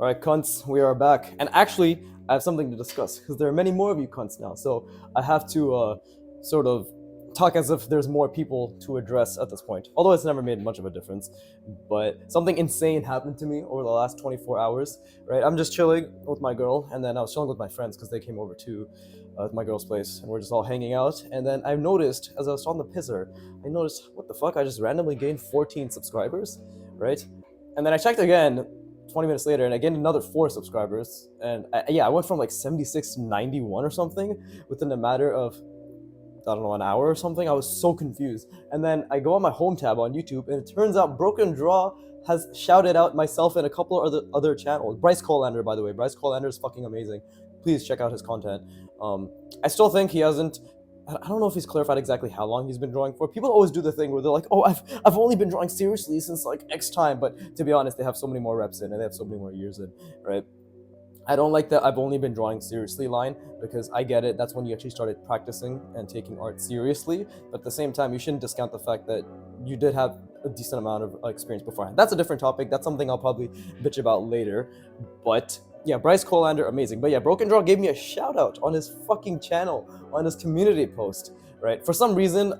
All right, cunts, we are back. And actually, I have something to discuss because there are many more of you cunts now. So I have to sort of talk as if there's more people to address at this point. Although it's never made much of a difference. But something insane happened to me over the last 24 hours, right? I'm just chilling with my girl, and then I was chilling with my friends because they came over to my girl's place, and we're just all hanging out. And then I noticed, as I was on the pisser, I noticed, what the fuck? I just randomly gained 14 subscribers, right? And then I checked again 20 minutes later, and I gained another 4 subscribers. And I went from like 76 to 91 or something within a matter of, I don't know, an hour or something. I was so confused. And then I go on my home tab on YouTube, and it turns out Broken Draw has shouted out myself and a couple of other channels. Bryce Colander, by the way. Bryce Colander is fucking amazing. Please check out his content. I still think he hasn't. I don't know if he's clarified exactly how long he's been drawing for. People always do the thing where they're like, "Oh, I've only been drawing seriously since like X time," but to be honest, they have so many more reps in and they have so many more years in, right? I don't like that I've only been drawing seriously line because I get it. That's when you actually started practicing and taking art seriously. But at the same time, you shouldn't discount the fact that you did have a decent amount of experience beforehand. That's a different topic. That's something I'll probably bitch about later. But yeah, Bryce Colander, amazing. But yeah, Broken Draw gave me a shout out on his fucking channel, on his community post, right? For some reason,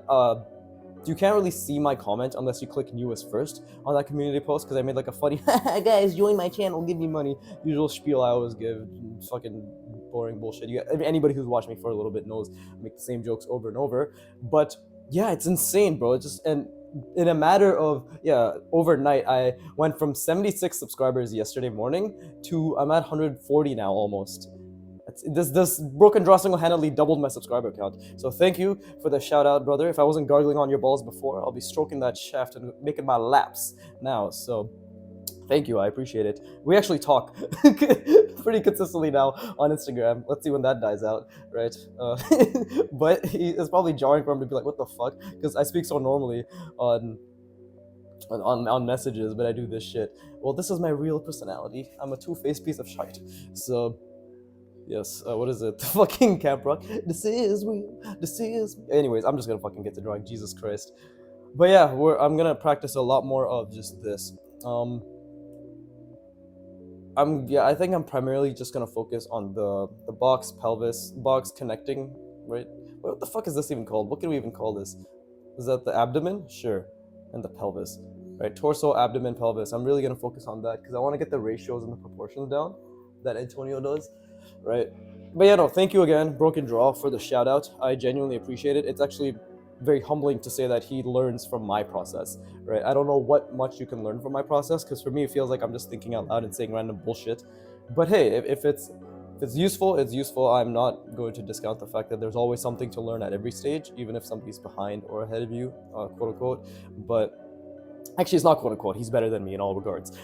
you can't really see my comment unless you click newest first on that community post because I made like a funny guys join my channel, give me money, usual spiel I always give, fucking boring bullshit. Anybody who's watched me for a little bit knows I make the same jokes over and over. But yeah, it's insane, bro. It's just, and in a matter of overnight, I went from 76 subscribers yesterday morning to I'm at 140 now almost. This Broken Draw single-handedly doubled my subscriber count. So thank you for the shout out, brother. If I wasn't gargling on your balls before, I'll be stroking that shaft and making my laps now. So thank you, I appreciate it. We actually talk pretty consistently now on Instagram. Let's see when that dies out, right? But it's probably jarring for him to be like, "What the fuck?" Because I speak so normally on messages, but I do this shit. Well, this is my real personality. I'm a two-faced piece of shite. So yes, what is it? The fucking Camp Rock. This is real. This is. Anyways, I'm just gonna fucking get to drawing. Jesus Christ. But yeah, I'm gonna practice a lot more of just this. I think I'm primarily just gonna focus on the box, pelvis, box connecting, right? What the fuck is this even called? What can we even call this? Is that the abdomen? Sure, and the pelvis, right? Torso, abdomen, pelvis. I'm really gonna focus on that because I want to get the ratios and the proportions down that Antonio does, right? But yeah, no, thank you again, Broken Draw, for the shout out. I genuinely appreciate it. It's actually very humbling to say that he learns from my process, right? I don't know what much you can learn from my process because for me it feels like I'm just thinking out loud and saying random bullshit. But hey, if it's useful, it's useful. I'm not going to discount the fact that there's always something to learn at every stage, even if somebody's behind or ahead of you, quote unquote. But actually, it's not quote unquote. He's better than me in all regards.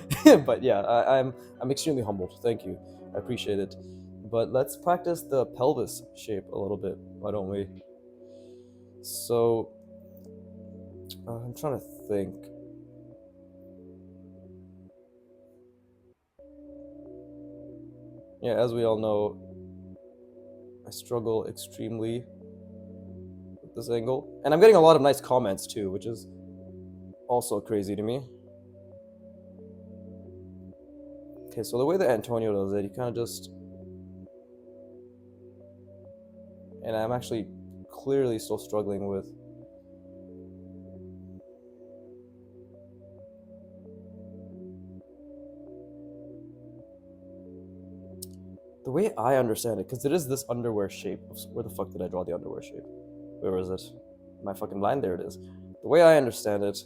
But yeah, I'm extremely humbled. Thank you. I appreciate it. But let's practice the pelvis shape a little bit. Why don't we? So I'm trying to think. Yeah, as we all know, I struggle extremely with this angle. And I'm getting a lot of nice comments too, which is also crazy to me. Okay, so the way that Antonio does it, he kind of just... And I'm actually clearly still struggling with... The way I understand it, because it is this underwear shape. Where the fuck did I draw the underwear shape? Where is it? Am I fucking blind? There it is. The way I understand it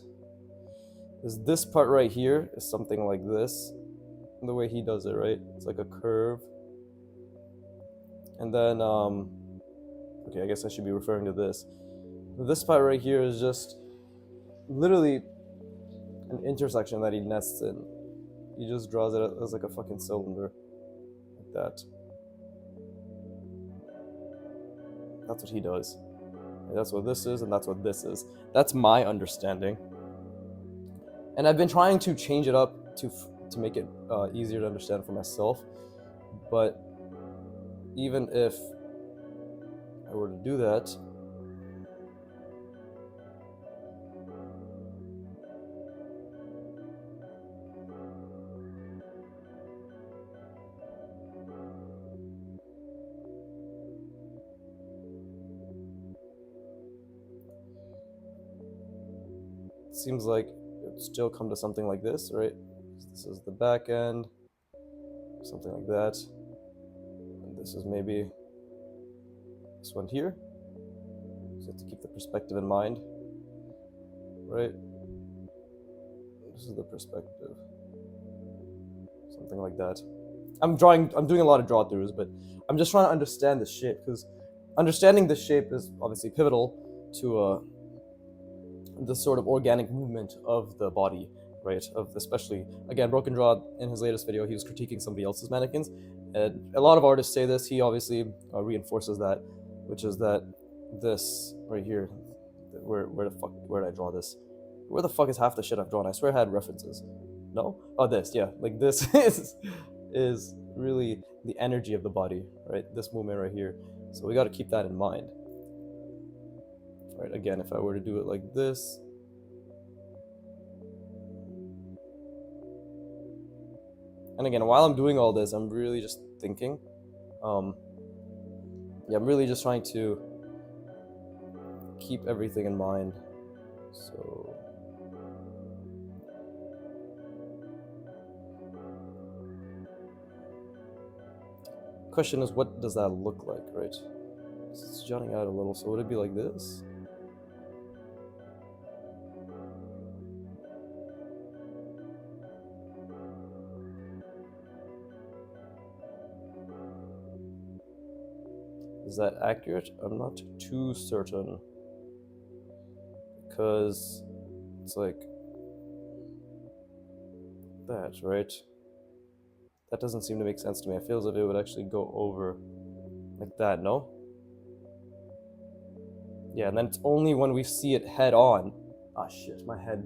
is this part right here is something like this. And the way he does it, right? It's like a curve. And then, okay, I guess I should be referring to this. This part right here is just literally an intersection that he nests in. He just draws it as like a fucking cylinder. Like that. That's what he does. And that's what this is, and that's what this is. That's my understanding. And I've been trying to change it up to make it easier to understand for myself. But even if I were to do that, it seems like it would still come to something like this, right? This is the back end, something like that. And this is maybe this one here. So you have to keep the perspective in mind, right? This is the perspective, something like that. I'm doing a lot of draw throughs, but I'm just trying to understand the shape, because understanding the shape is obviously pivotal to the sort of organic movement of the body, right? Of especially, again, Broken Draw in his latest video, he was critiquing somebody else's mannequins, and a lot of artists say this. He obviously reinforces that, which is that this right here, where did I draw this? Where the fuck is half the shit I've drawn? I swear I had references. No? Oh, this, yeah. Like this is really the energy of the body, right? This movement right here. So we got to keep that in mind. Right, again, if I were to do it like this, and again, while I'm doing all this, I'm really just thinking. Yeah, I'm really just trying to keep everything in mind. So question is, what does that look like, right? It's jutting out a little, so would it be like this? Is that accurate? I'm not too certain, because it's like that, right? That doesn't seem to make sense to me. I feel as if it would actually go over like that, no? Yeah, and then it's only when we see it head on. Ah, shit, my head.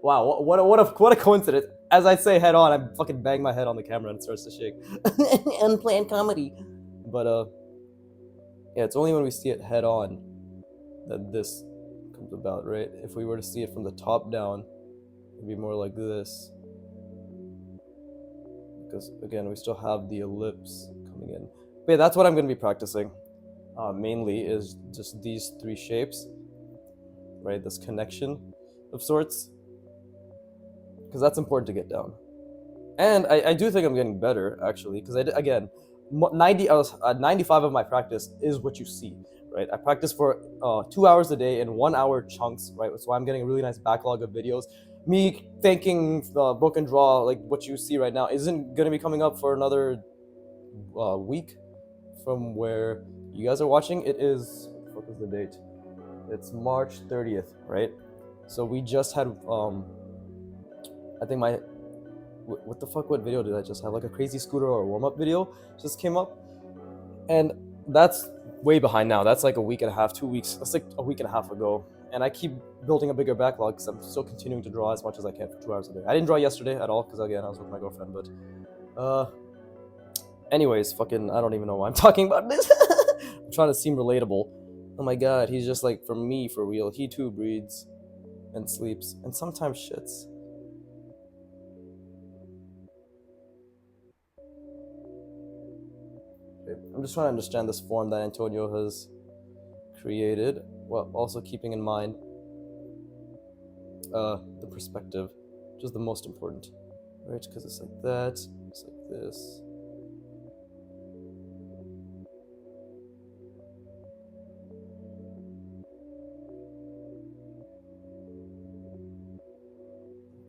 Wow, what a coincidence. As I say head on, I fucking bang my head on the camera and it starts to shake. Unplanned comedy. But yeah, it's only when we see it head on that this comes about, right? If we were to see it from the top down, it'd be more like this. Because again, we still have the ellipse coming in. But yeah, that's what I'm going to be practicing. Mainly is just these three shapes, right? This connection of sorts, because that's important to get down. And I do think I'm getting better, actually, because again, 95 of my practice is what you see, right? I practice for 2 hours a day in 1 hour chunks, right? So I'm getting a really nice backlog of videos. Me thinking Broken Draw, like what you see right now, isn't going to be coming up for another week from where you guys are watching. It is, what the fuck is the date? It's March 30th, right? So we just had, I think what the fuck, what video did I just have? Like a crazy scooter or a warm-up video just came up. And that's way behind now. That's like a week and a half, 2 weeks. That's like a week and a half ago. And I keep building a bigger backlog because I'm still continuing to draw as much as I can for 2 hours a day. I didn't draw yesterday at all because, again, I was with my girlfriend. But anyways, fucking, I don't even know why I'm talking about this. I'm trying to seem relatable. Oh my god, he's just like, for me, for real. He too breathes and sleeps and sometimes shits. I'm just trying to understand this form that Antonio has created, while also keeping in mind the perspective, which is the most important, right? Because it's like that, it's like this.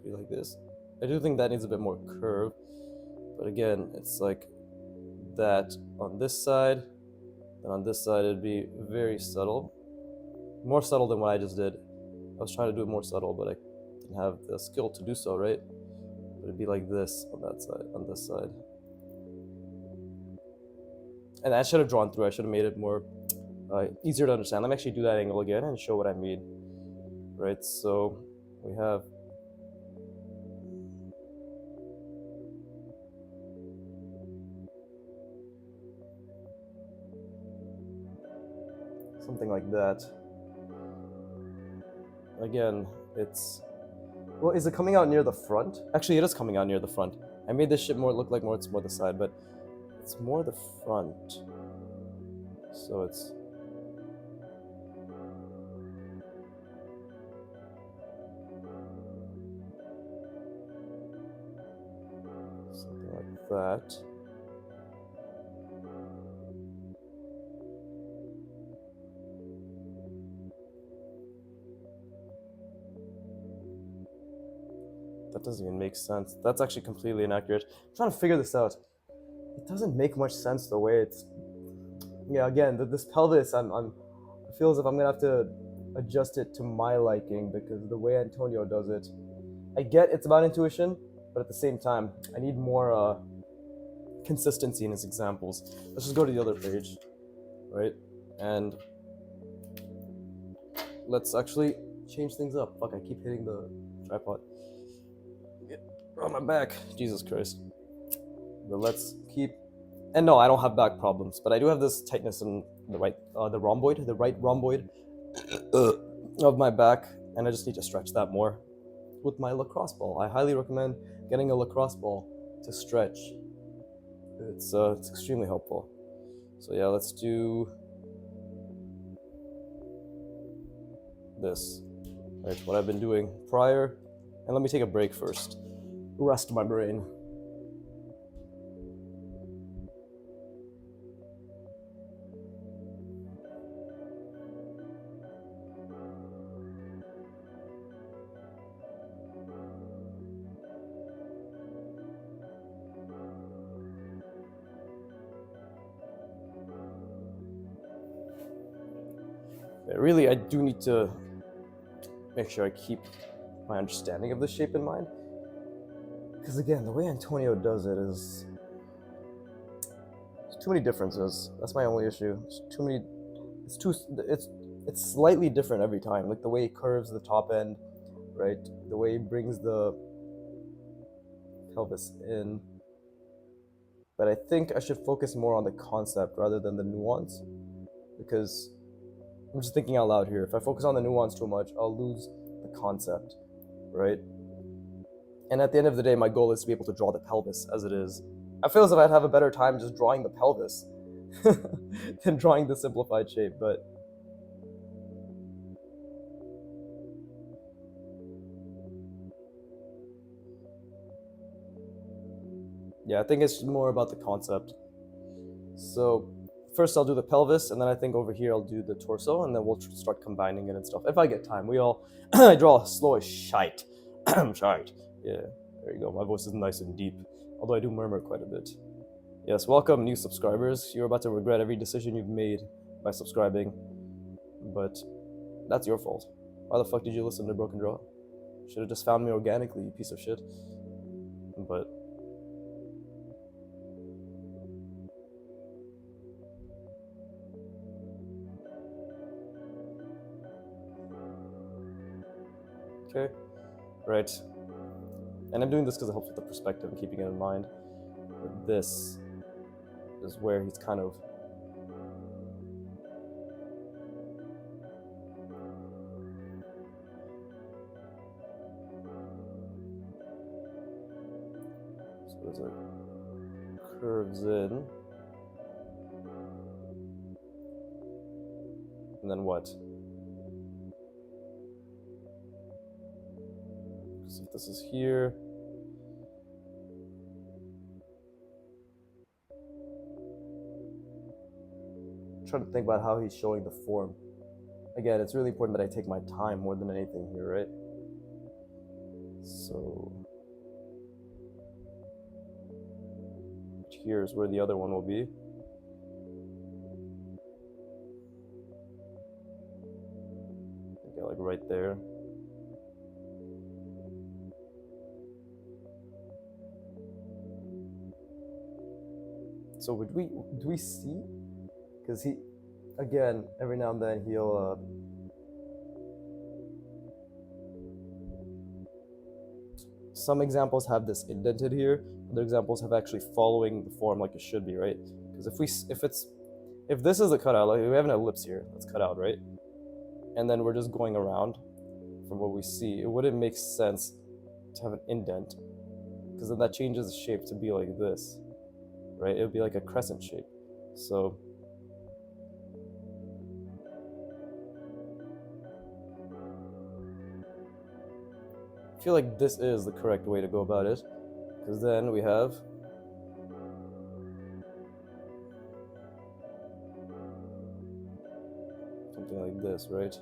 Be like this. I do think that needs a bit more curve, but again, it's like that on this side, and on this side it'd be very subtle, more subtle than what I just did. I was trying to do it more subtle, but I didn't have the skill to do so, right? But it'd be like this on that side, on this side. And I should have drawn through. I should have made it more easier to understand. Let me actually do that angle again and show what I mean. Right, so we have something like that. Again, it's, well, is it coming out near the front? Actually, it is coming out near the front. I made this shit look like it's more the side, but it's more the front. So it's, that. That doesn't even make sense. That's actually completely inaccurate. I'm trying to figure this out. It doesn't make much sense the way it's. Yeah, again, this pelvis, I feel as if I'm gonna have to adjust it to my liking because the way Antonio does it, I get it's about intuition, but at the same time, I need more consistency in his examples. Let's just go to the other page, right? And let's actually change things up. Fuck, I keep hitting the tripod. On my back, Jesus Christ. But let's keep. And no, I don't have back problems, but I do have this tightness in the right rhomboid of my back, and I just need to stretch that more with my lacrosse ball. I highly recommend getting a lacrosse ball to stretch. It's extremely helpful. So yeah, let's do this. Right, what I've been doing prior, and let me take a break first. Rest my brain. Really, I do need to make sure I keep my understanding of the shape in mind. Because again, the way Antonio does it is there's too many differences. That's my only issue. It's slightly different every time. Like the way he curves the top end, right? The way he brings the pelvis in. But I think I should focus more on the concept rather than the nuance, because I'm just thinking out loud here. If I focus on the nuance too much, I'll lose the concept, right? And at the end of the day, my goal is to be able to draw the pelvis as it is. I feel as if I'd have a better time just drawing the pelvis than drawing the simplified shape, but yeah, I think it's more about the concept. So first I'll do the pelvis, and then I think over here I'll do the torso, and then we'll start combining it and stuff. If I get time. I draw slow as shite. Shite. Yeah, there you go. My voice is nice and deep, although I do murmur quite a bit. Yes, welcome new subscribers. You're about to regret every decision you've made by subscribing, but that's your fault. Why the fuck did you listen to Broken Draw? Should have just found me organically, you piece of shit. But okay, right. And I'm doing this because it helps with the perspective and keeping it in mind. But this is where he's kind of so as it curves in. And then what? So if this is here, trying to think about how he's showing the form. Again, it's really important that I take my time more than anything here, right? So here's where the other one will be. Okay, like right there. So do we see? Because he, again, every now and then he'll some examples have this indented here. Other examples have actually following the form like it should be, right? Because if this is a cutout, like we have an ellipse here that's cut out, right? And then we're just going around from what we see, it wouldn't make sense to have an indent, because then that changes the shape to be like this, right? It would be like a crescent shape. So I feel like this is the correct way to go about it, because then we have something like this, right?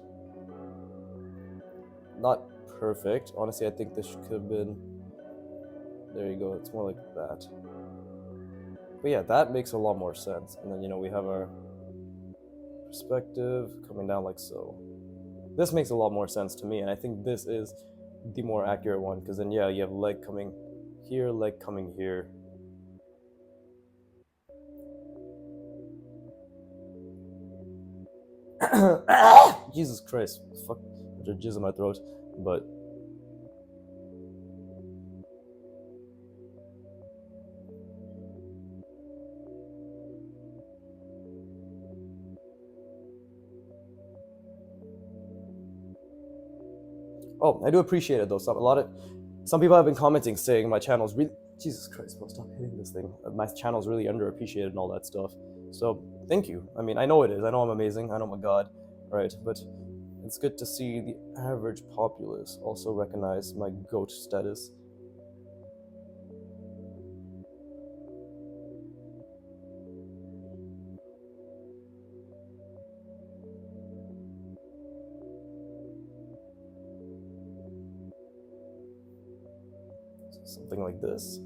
Not perfect. Honestly, I think this could have been... There you go, it's more like that. But yeah, that makes a lot more sense. And then, you know, we have our perspective coming down like so. This makes a lot more sense to me, and I think this is the more accurate one, because then, yeah, you have leg coming here, leg coming here. Jesus Christ, fuck, there's jizz in my throat. But oh, I do appreciate it though. Some people have been commenting saying my channel's really... Jesus Christ, bro, stop hitting this thing. My channel's really underappreciated and all that stuff. So thank you. I mean, I know it is. I know I'm amazing. I know I'm a god, right? But it's good to see the average populace also recognize my GOAT status. Something like this.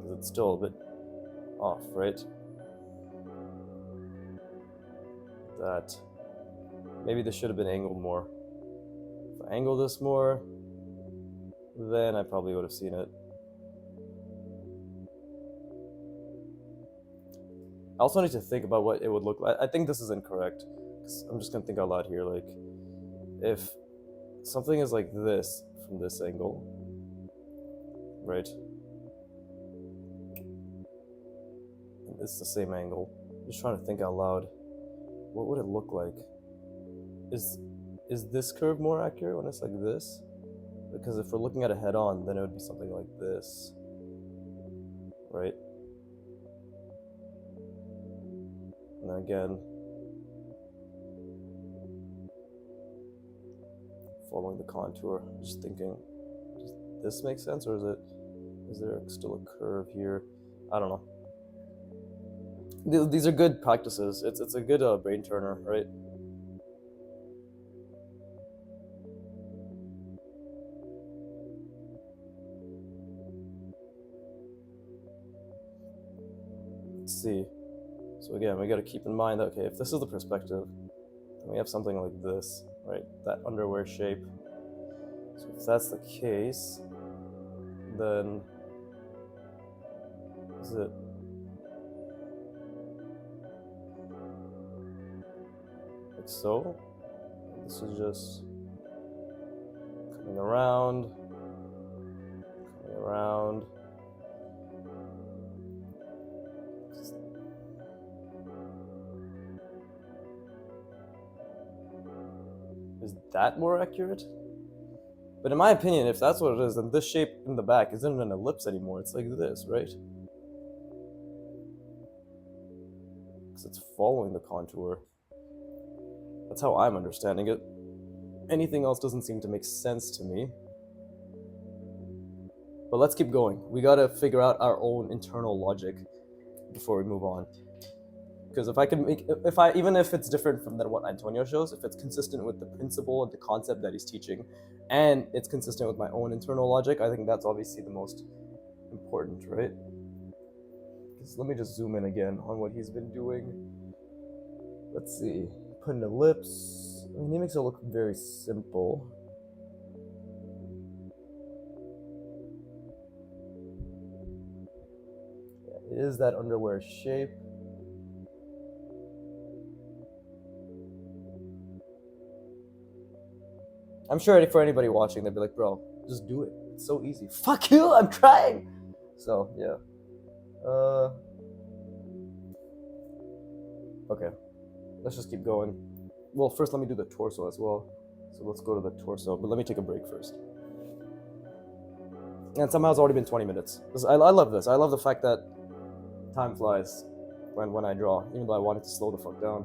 Because it's still a bit off, right? That. Maybe this should have been angled more. If I angle this more, then I probably would have seen it. I also need to think about what it would look like. I think this is incorrect. I'm just gonna think out loud here. Like, if something is like this from this angle, right? And it's the same angle. I'm just trying to think out loud. What would it look like? Is this curve more accurate when it's like this? Because if we're looking at it head on, then it would be something like this, right? And then again, following the contour, just thinking, does this make sense, or is there still a curve here? I don't know. These are good practices. It's a good brain turner, right? Let's see. So again, we got to keep in mind that, okay, if this is the perspective, then we have something like this, right? That underwear shape. So if that's the case, then is it like so? This is just coming around, coming around. Is that more accurate? But in my opinion, if that's what it is, then this shape in the back isn't an ellipse anymore. It's like this, right? Because it's following the contour. That's how I'm understanding it. Anything else doesn't seem to make sense to me. But let's keep going. We gotta figure out our own internal logic before we move on. Because if I can make, even if it's different from than what Antonio shows, if it's consistent with the principle and the concept that he's teaching, and it's consistent with my own internal logic, I think that's obviously the most important, right? Because let me just zoom in again on what he's been doing. Let's see, put an ellipse. I mean, he makes it look very simple. Yeah, it is that underwear shape. I'm sure for anybody watching, they'd be like, bro, just do it. It's so easy. Fuck you, I'm trying. So, yeah. Okay. Let's just keep going. Well, first let me do the torso as well. So let's go to the torso, but let me take a break first. And somehow it's already been 20 minutes. I love this. I love the fact that time flies when I draw, even though I wanted to slow the fuck down.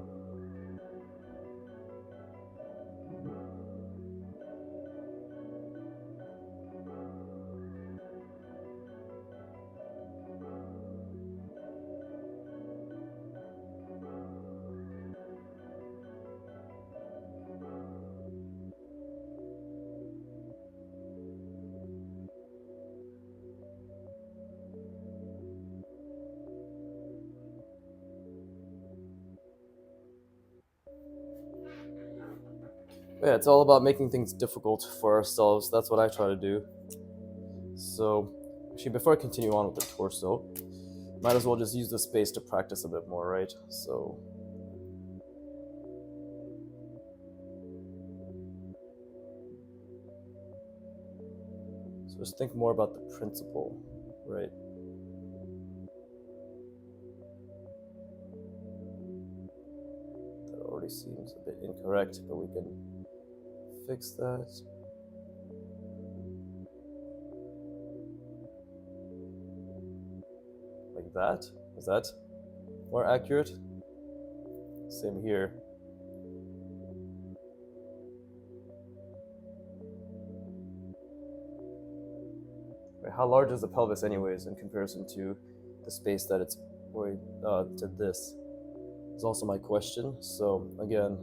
Yeah, it's all about making things difficult for ourselves. That's what I try to do. So, actually, before I continue on with the torso, might as well just use the space to practice a bit more, right? So just think more about the principle, right? That already seems a bit incorrect, but we can fix that. Like that? Is that more accurate? Same here. Right, how large is the pelvis anyways in comparison to the space that it's going to this? Is also my question. So again,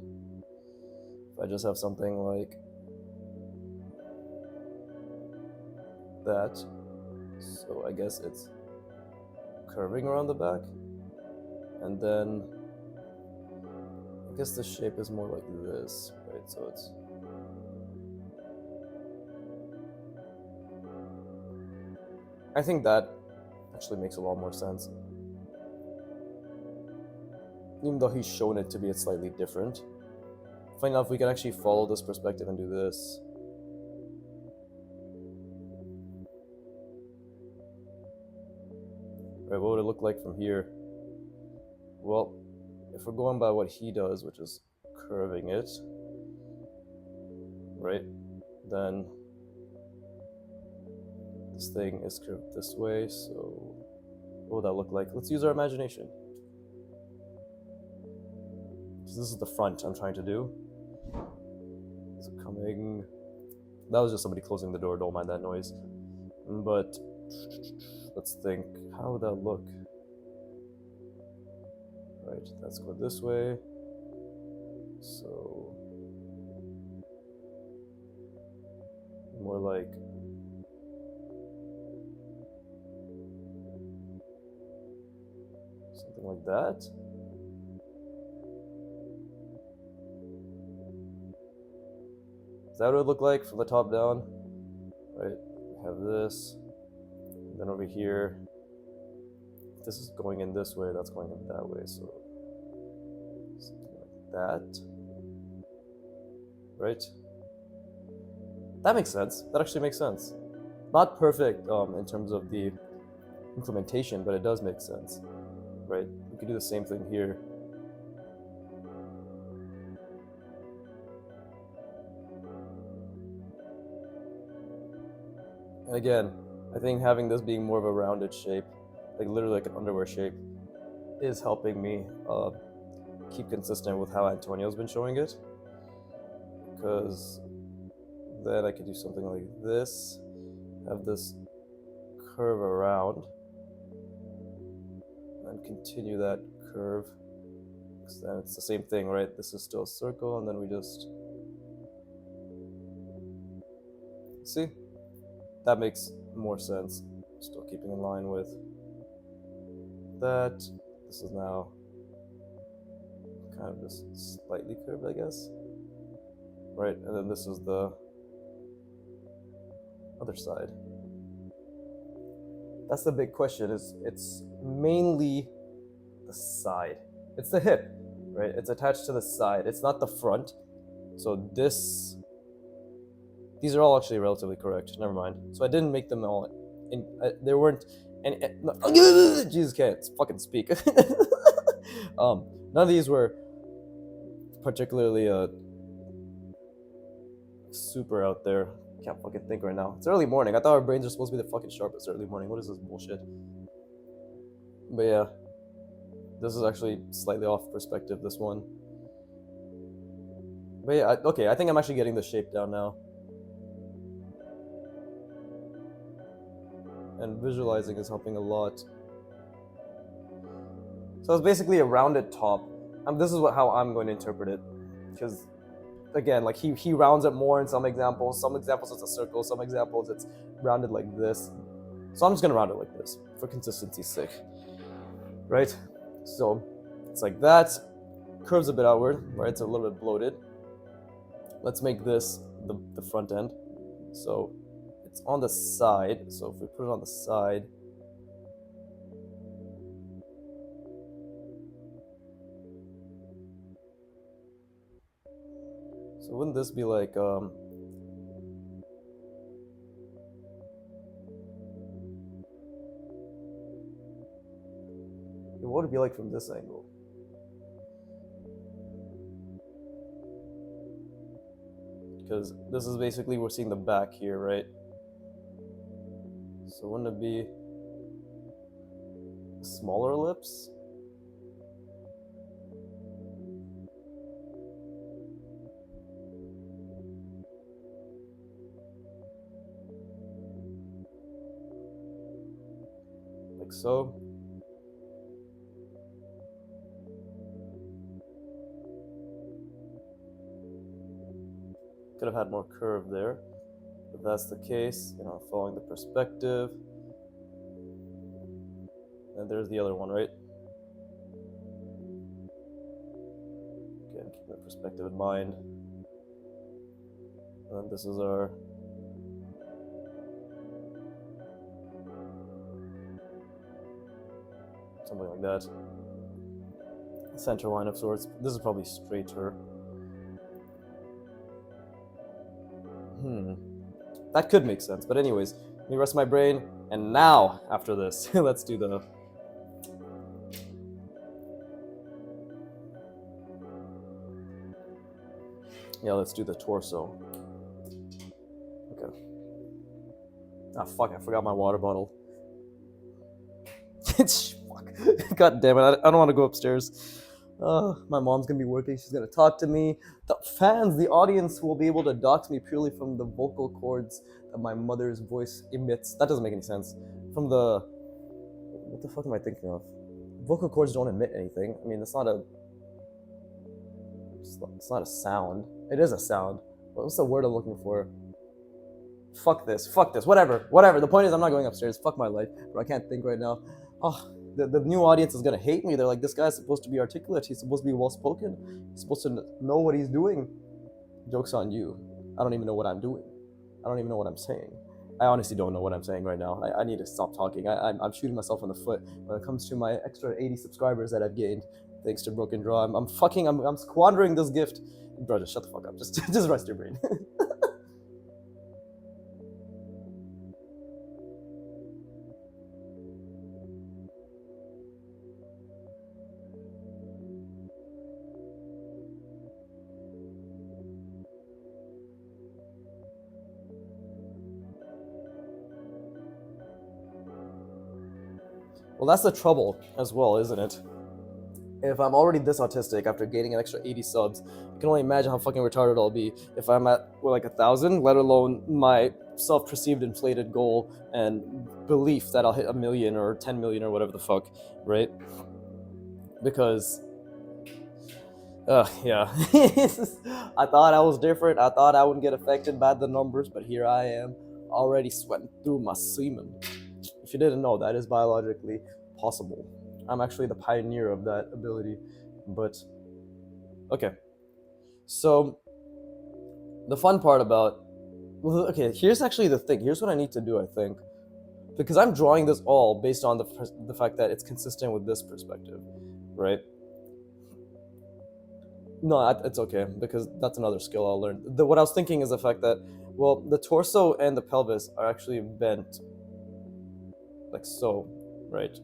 if I just have something like that, so I guess it's curving around the back, and then I guess the shape is more like this, right? So it's I think that actually makes a lot more sense, even though he's shown it to be slightly different. Funny enough, we can actually follow this perspective and do this. Right, what would it look like from here? Well, if we're going by what he does, which is curving it, right, then this thing is curved this way, so what would that look like? Let's use our imagination. So this is the front I'm trying to do. So coming, that was just somebody closing the door, don't mind that noise. But let's think, how would that look? Right, let's go this way. So more like something like that. Is that what it would look like from the top down? Right, we have this, and then over here, if this is going in this way, that's going in that way, so something like that, right? That makes sense. That actually makes sense. Not perfect in terms of the implementation, but it does make sense, right? We could do the same thing here. And again, I think having this being more of a rounded shape, like literally like an underwear shape, is helping me keep consistent with how Antonio's been showing it. Because then I could do something like this, have this curve around, and continue that curve. Because then it's the same thing, right? This is still a circle, and then we just see. That makes more sense. Still keeping in line with that. This is now kind of just slightly curved, I guess. Right, and then this is the other side. That's the big question, is it's mainly the side. It's the hip, right? It's attached to the side. It's not the front. So these are all actually relatively correct. Never mind. So I didn't make them all in, there weren't any, no, Jesus can't fucking speak. None of these were particularly super out there. Can't fucking think right now. It's early morning. I thought our brains are supposed to be the fucking sharpest early morning. What is this bullshit? But yeah, this is actually slightly off perspective, this one. But yeah, okay, I think I'm actually getting the shape down now. And visualizing is helping a lot. So it's basically a rounded top. This is how I'm going to interpret it. Because, again, like he rounds it more in some examples. Some examples it's a circle. Some examples it's rounded like this. So I'm just going to round it like this for consistency's sake. Right? So it's like that. Curves a bit outward, right? It's a little bit bloated. Let's make this the front end. So it's on the side. So if we put it on the side, so wouldn't this be like what would it be like from this angle? Because this is basically, we're seeing the back here, right? So wouldn't it be smaller ellipse? Like so. Could have had more curve there. If that's the case, following the perspective. And there's the other one, right? Again, keep the perspective in mind. And this is our something like that. Center line of sorts. This is probably straighter. That could make sense, but anyways, let me rest my brain, and now, after this, let's do the... Yeah, let's do the torso. Okay. Ah, fuck, I forgot my water bottle. Fuck. God damn it, I don't want to go upstairs. My mom's gonna be working, she's gonna talk to me. The fans, the audience will be able to dox me purely from the vocal cords that my mother's voice emits. That doesn't make any sense. From the... What the fuck am I thinking of? Vocal cords don't emit anything. I mean, it's not a sound. It is a sound. What's the word I'm looking for? Fuck this, whatever. The point is, I'm not going upstairs. Fuck my life, bro. I can't think right now. Oh, the new audience is gonna hate me. They're like, this guy's supposed to be articulate. He's supposed to be well-spoken. He's supposed to know what he's doing. Joke's on you. I don't even know what I'm doing. I don't even know what I'm saying. I honestly don't know what I'm saying right now. I need to stop talking. I'm shooting myself in the foot when it comes to my extra 80 subscribers that I've gained thanks to Broken Draw. I'm squandering this gift. Bro, just shut the fuck up. Just rest your brain. Well, that's the trouble as well, isn't it? If I'm already this autistic after gaining an extra 80 subs, you can only imagine how fucking retarded I'll be if I'm at, like 1,000, let alone my self-perceived inflated goal and belief that I'll hit 1 million or 10 million or whatever the fuck, right? Because, yeah. I thought I was different. I thought I wouldn't get affected by the numbers, but here I am, already sweating through my semen. If you didn't know, that is biologically possible. I'm actually the pioneer of that ability, but okay. So the fun part about, okay, here's actually the thing. Here's what I need to do, I think, because I'm drawing this all based on the fact that it's consistent with this perspective, right? No, it's okay, because that's another skill I'll learn. What I was thinking is the fact that, well, the torso and the pelvis are actually bent like so, right?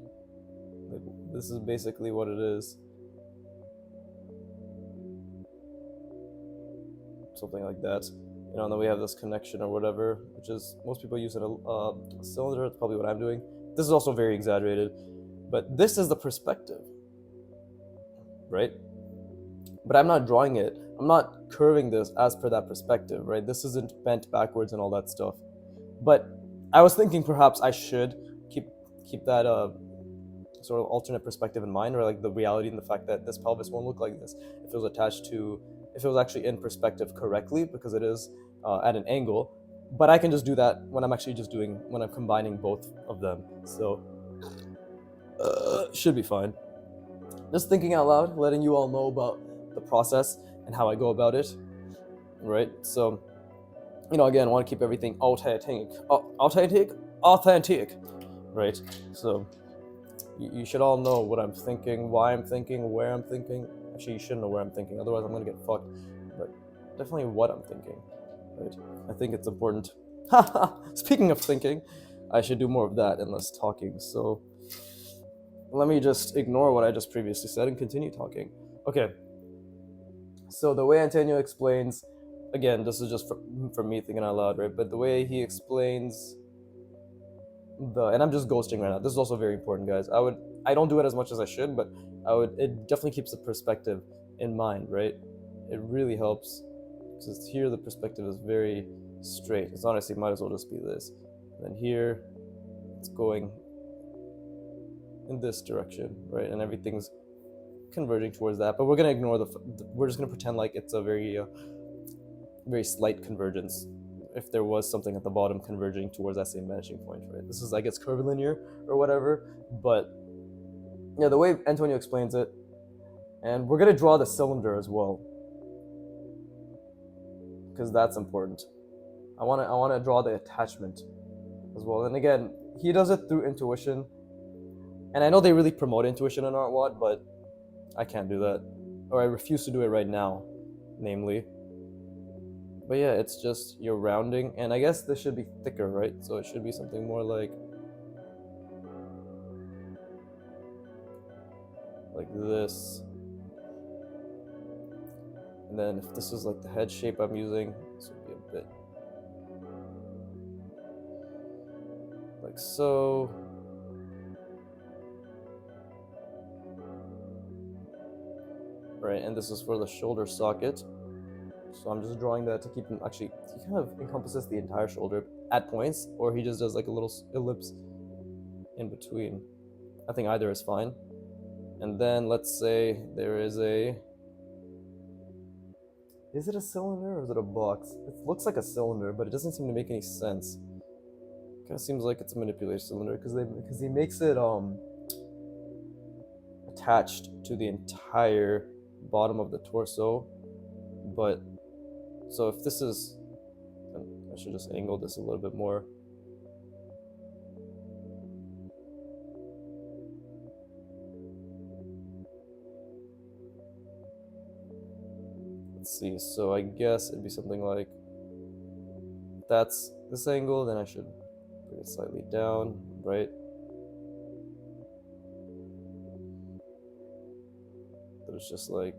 Like, this is basically what it is. Something like that. You know, and then we have this connection or whatever, which is most people use in a cylinder. It's probably what I'm doing. This is also very exaggerated, but this is the perspective, right? But I'm not drawing it. I'm not curving this as per that perspective, right? This isn't bent backwards and all that stuff. But I was thinking perhaps I should keep that sort of alternate perspective in mind, or like the reality and the fact that this pelvis won't look like this if it was attached to, if it was actually in perspective correctly, because it is at an angle. But I can just do that when I'm actually just doing, when I'm combining both of them. So should be fine. Just thinking out loud, letting you all know about the process and how I go about it, right? So, you know, again, I want to keep everything authentic, right? So you should all know what I'm thinking, why I'm thinking, where I'm thinking. Actually, you shouldn't know where I'm thinking, otherwise I'm gonna get fucked. But definitely what I'm thinking, right? I think it's important. Speaking of thinking, I should do more of that and less talking. So let me just ignore what I just previously said and continue talking. Okay. So the way Antonio explains, again, this is just for me thinking out loud, right? But the way he explains and I'm just ghosting right now. This is also very important, guys. I don't do it as much as I should, but it definitely keeps the perspective in mind, right? It really helps, because here the perspective is very straight. It's honestly might as well just be this. And then here, it's going in this direction, right? And everything's converging towards that. But we're gonna ignore we're just gonna pretend like it's a very slight convergence, if there was something at the bottom converging towards that same vanishing point, right? This is, I guess, curvilinear or whatever, but yeah, the way Antonio explains it, and we're gonna draw the cylinder as well, because that's important. I wanna draw the attachment as well. And again, he does it through intuition, and I know they really promote intuition in artwod, but I can't do that, or I refuse to do it right now, namely. But yeah, it's just you're rounding, and I guess this should be thicker, right? So it should be something more like this. And then if this is like the head shape I'm using, this would be a bit like so. Right, and this is for the shoulder socket. So I'm just drawing that to keep him, actually, he kind of encompasses the entire shoulder at points, or he just does like a little ellipse in between. I think either is fine. And then let's say there is it a cylinder or is it a box? It looks like a cylinder, but it doesn't seem to make any sense. It kind of seems like it's a manipulated cylinder because he makes it attached to the entire bottom of the torso. But so if this is, I should just angle this a little bit more. Let's see, so I guess it'd be something like, that's this angle, then I should bring it slightly down, right? There's just like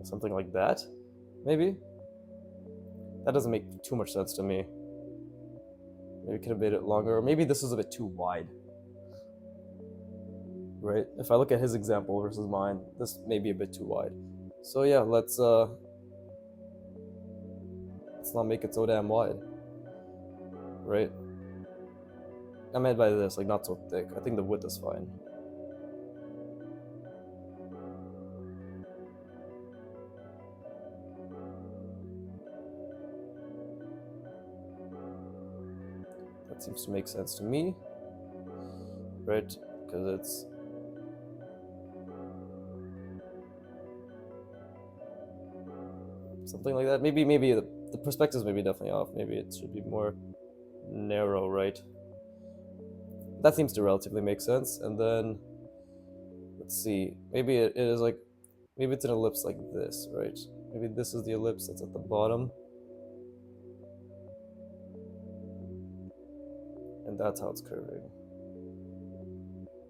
something like that, maybe? That doesn't make too much sense to me. Maybe could have made it longer, or maybe this is a bit too wide. Right? If I look at his example versus mine, this may be a bit too wide. So yeah, let's not make it so damn wide. Right? I meant by this, like not so thick. I think the width is fine. That seems to make sense to me. Right? Because it's something like that. Maybe the perspectives may be definitely off. Maybe it should be more narrow, right? That seems to relatively make sense. And then let's see, maybe it is like, maybe it's an ellipse like this, right? Maybe this is the ellipse that's at the bottom, and that's how it's curving,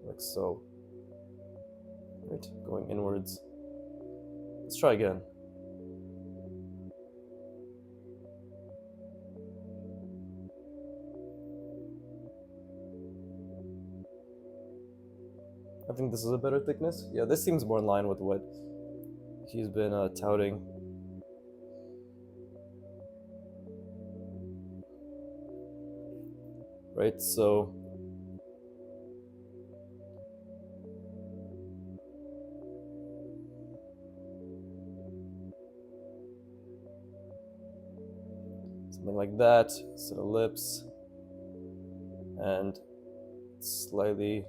like so, right? Going inwards. Let's try again. I think this is a better thickness. Yeah, this seems more in line with what he's been touting. Right, so something like that, set of lips, and slightly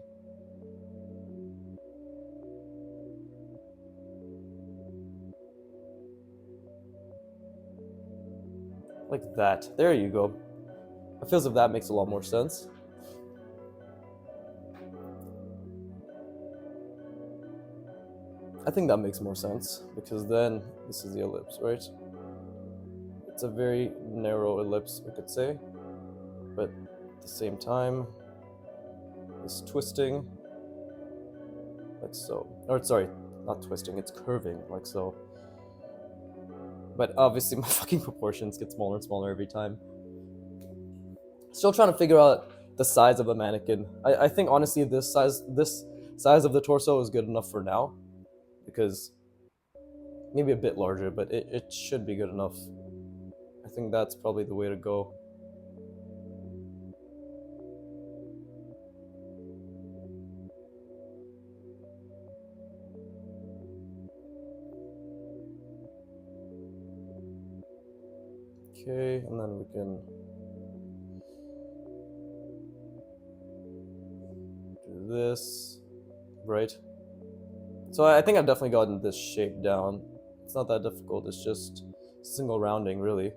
like that. There you go. It feels as if that makes a lot more sense. I think that makes more sense because then this is the ellipse, right? It's a very narrow ellipse, we could say, but at the same time, it's twisting like so. Or sorry, not twisting, it's curving like so. But obviously my fucking proportions get smaller and smaller every time. Still trying to figure out the size of the mannequin. I think honestly this size of the torso is good enough for now, because maybe a bit larger, but it should be good enough. I think that's probably the way to go. Okay, and then we can do this, right? So I think I've definitely gotten this shape down. It's not that difficult, it's just single rounding, really.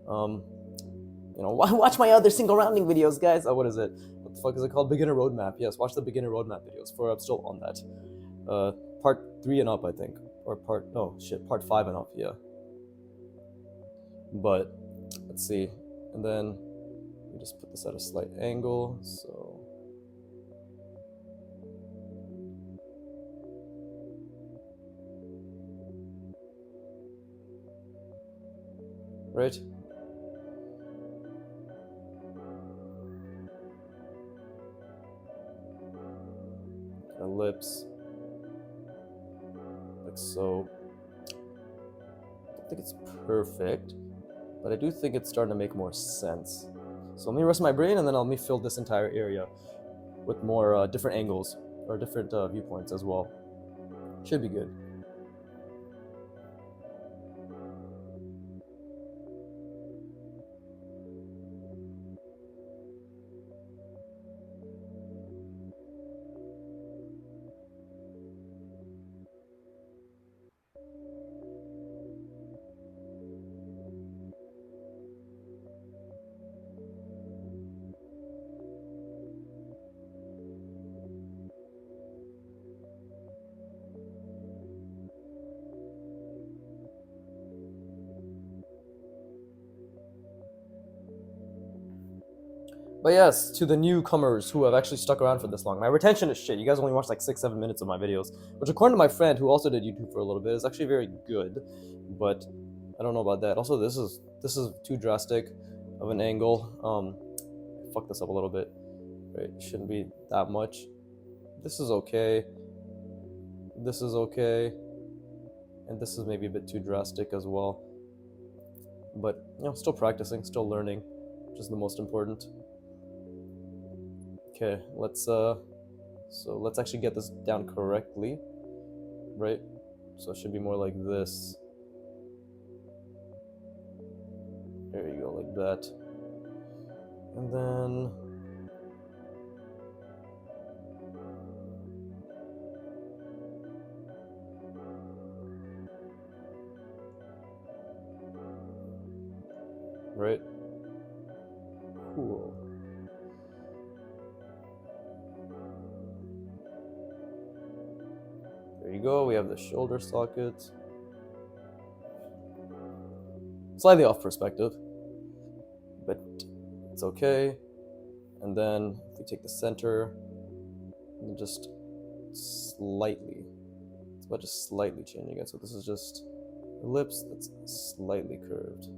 You know, watch my other single rounding videos, guys. Oh, what is it? What the fuck is it called? Beginner roadmap. Yes, watch the beginner roadmap videos. For I'm still on that. Part 3 and up, I think, or part 5 and up. Yeah. But let's see, and then we just put this at a slight angle. So right. Lips like so. I don't think it's perfect, but I do think it's starting to make more sense. So let me rest my brain, and then let me fill this entire area with more different angles or different viewpoints as well. Should be good. But yes, to the newcomers who have actually stuck around for this long, my retention is shit. You guys only watched like 6-7 minutes of my videos, which according to my friend who also did YouTube for a little bit is actually very good. But I don't know about that. Also, this is too drastic of an angle. Fuck this up a little bit. Right, shouldn't be that much. This is okay. This is okay. And this is maybe a bit too drastic as well. But you know, still practicing, still learning, which is the most important. Okay, let's actually get this down correctly, right? So it should be more like this. There you go, like that. And then right? Cool. There you go, we have the shoulder socket. Slightly off perspective, but it's okay. And then if we take the center and just slightly but just slightly changing it. So this is just ellipse that's slightly curved.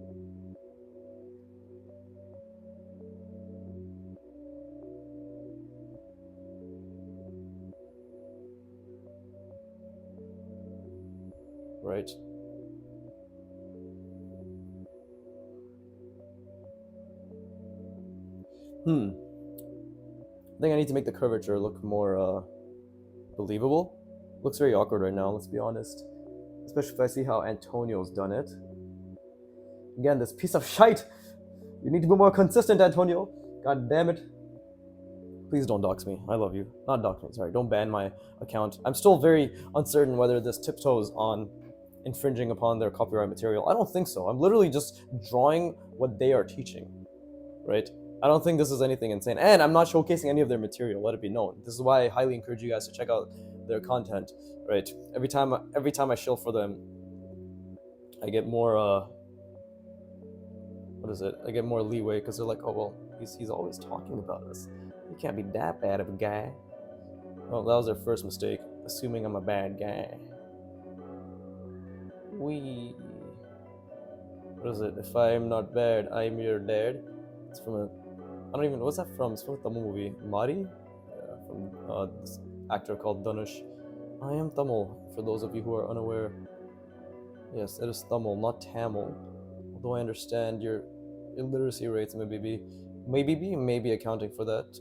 Right? I think I need to make the curvature look more believable. Looks very awkward right now, let's be honest. Especially if I see how Antonio's done it. Again, this piece of shite! You need to be more consistent, Antonio! God damn it. Please don't dox me. I love you. Not dox me, sorry. Don't ban my account. I'm still very uncertain whether this tiptoes on infringing upon their copyright material. I don't think so. I'm literally just drawing what they are teaching, right? I don't think this is anything insane. And I'm not showcasing any of their material, let it be known. This is why I highly encourage you guys to check out their content, right? Every time I shill for them, I get more what is it? I get more leeway because they're like, oh well, he's always talking about us. He can't be that bad of a guy. Oh, that was their first mistake, assuming I'm a bad guy. What is it? If I'm not bad, I'm your dad. It's from I don't even, what's that from? It's from a Tamil movie, Mari? Yeah, from this actor called Dhanush. I am Tamil, for those of you who are unaware. Yes, it is Tamil, not Tamil. Although I understand your illiteracy rates may be accounting for that.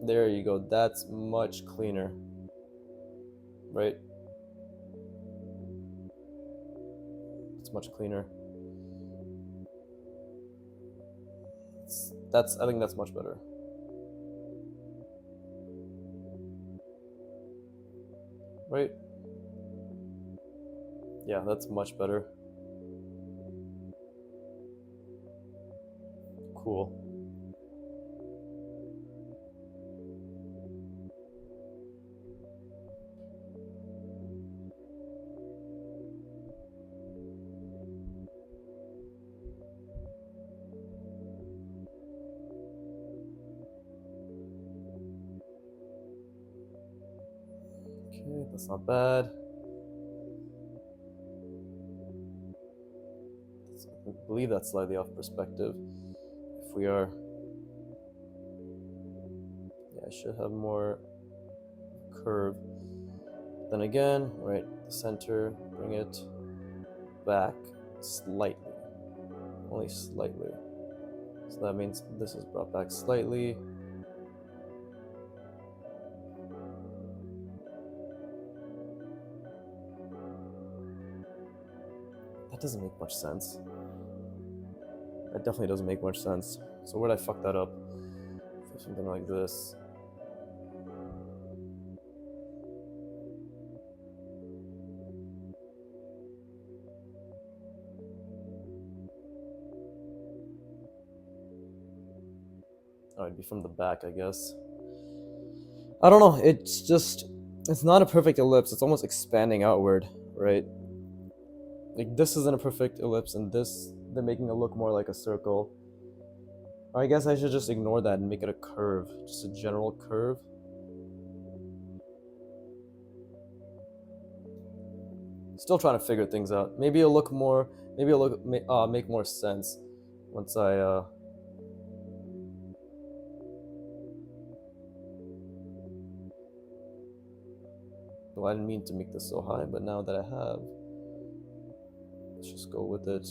There you go, that's much cleaner. Right? It's much cleaner. I think that's much better. Right? Yeah, that's much better. Cool. Okay, that's not bad. I believe that's slightly off perspective. If we are, yeah, I should have more curve. Then again, right, the center, bring it back slightly, only slightly. So that means this is brought back slightly. That doesn't make much sense. That definitely doesn't make much sense. So where'd I fuck that up? Something like this. Oh, it'd be from the back, I guess. I don't know, it's not a perfect ellipse, it's almost expanding outward, right? Like this isn't a perfect ellipse, and this, they're making it look more like a circle. Or I guess I should just ignore that and make it a curve, just a general curve. Still trying to figure things out. Maybe it'll make more sense once I well, I didn't mean to make this so high, but now that I have, let's just go with it.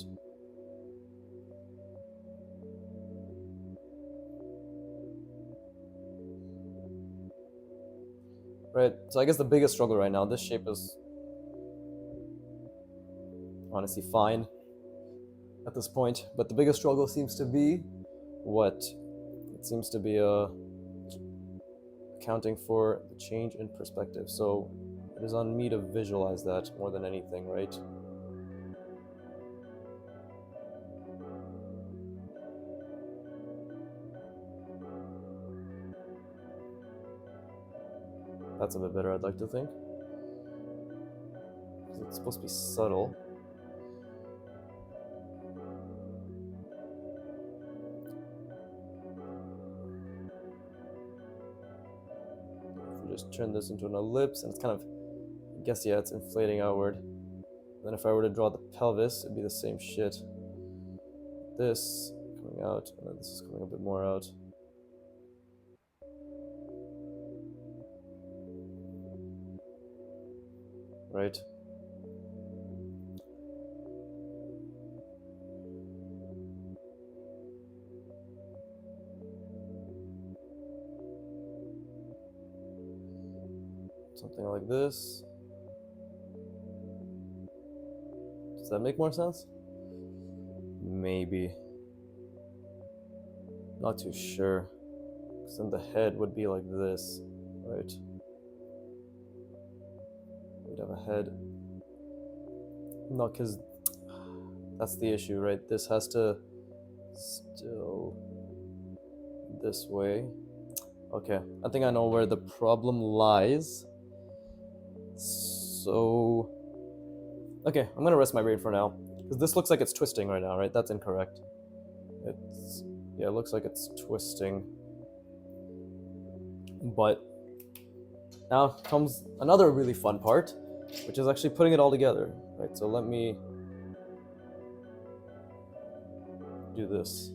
Right, so I guess the biggest struggle right now, this shape is honestly fine at this point, but the biggest struggle seems to be what? It seems to be accounting for the change in perspective. So it is on me to visualize that more than anything, right? That's a bit better, I'd like to think. It's supposed to be subtle. just turn this into an ellipse, and it's kind of, I guess, yeah, it's inflating outward. Then if I were to draw the pelvis, it'd be the same shit. This coming out, and then this is coming a bit more out. Right? Something like this. Does that make more sense? Maybe. Not too sure. Because then the head would be like this, right? We'd have a head. No, because that's the issue, right? This has to still this way. Okay, I think I know where the problem lies. So, okay, I'm gonna rest my brain for now. Because this looks like it's twisting right now, right? That's incorrect. Yeah, it looks like it's twisting. But now comes another really fun part, which is actually putting it all together, right? So let me do this.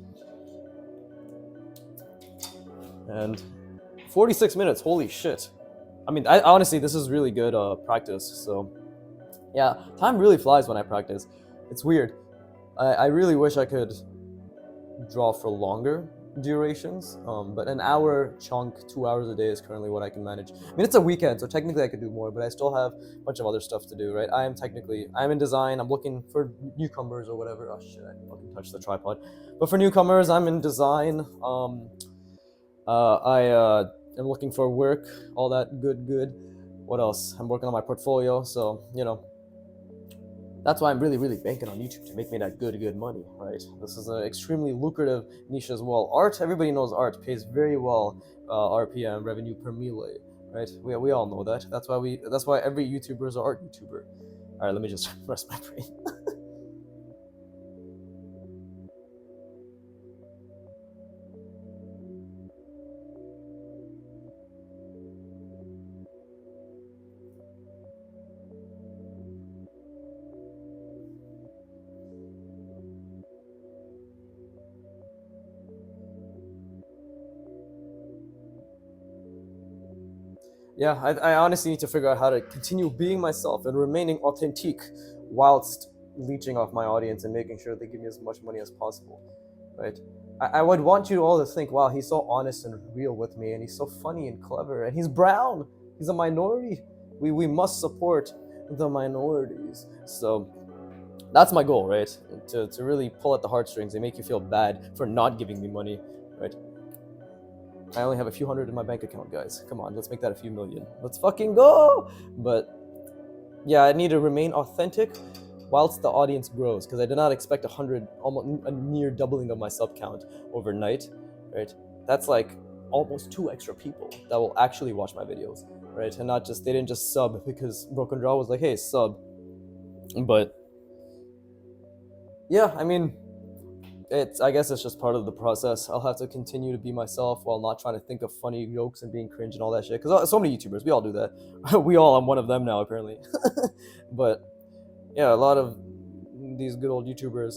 And 46 minutes, holy shit. I mean, honestly, this is really good practice, so yeah, time really flies when I practice. It's weird. I really wish I could draw for longer durations, but an hour chunk, 2 hours a day is currently what I can manage. I mean, it's a weekend, so technically I could do more, but I still have a bunch of other stuff to do, right? I'm in design, I'm looking for newcomers or whatever. Oh shit, I fucking touched the tripod. But for newcomers, I'm in design. I am looking for work, all that good. What else? I'm working on my portfolio, so, you know, that's why I'm really banking on YouTube to make me that good money, right? This is an extremely lucrative niche as well. Art, everybody knows art pays very well, RPM, revenue per mille, right? We all know that. That's why every YouTuber is an art YouTuber. All right, let me just rest my brain. Yeah, I honestly need to figure out how to continue being myself and remaining authentic whilst leeching off my audience and making sure they give me as much money as possible, right? I would want you all to think, wow, he's so honest and real with me, and he's so funny and clever, and he's brown, he's a minority. We must support the minorities. So that's my goal, right? To really pull at the heartstrings and make you feel bad for not giving me money, right? I only have a few hundred in my bank account, guys. Come on, let's make that a few million. Let's fucking go! But yeah, I need to remain authentic whilst the audience grows, because I did not expect 100, almost a near doubling of my sub count overnight, right? That's like almost 2 extra people that will actually watch my videos, right? And not just, they didn't just sub because Broken Draw was like, hey, sub. But yeah, I mean, I guess it's just part of the process. I'll have to continue to be myself while not trying to think of funny jokes and being cringe and all that shit. Because so many YouTubers, we all do that. I'm one of them now, apparently. But yeah, a lot of these good old YouTubers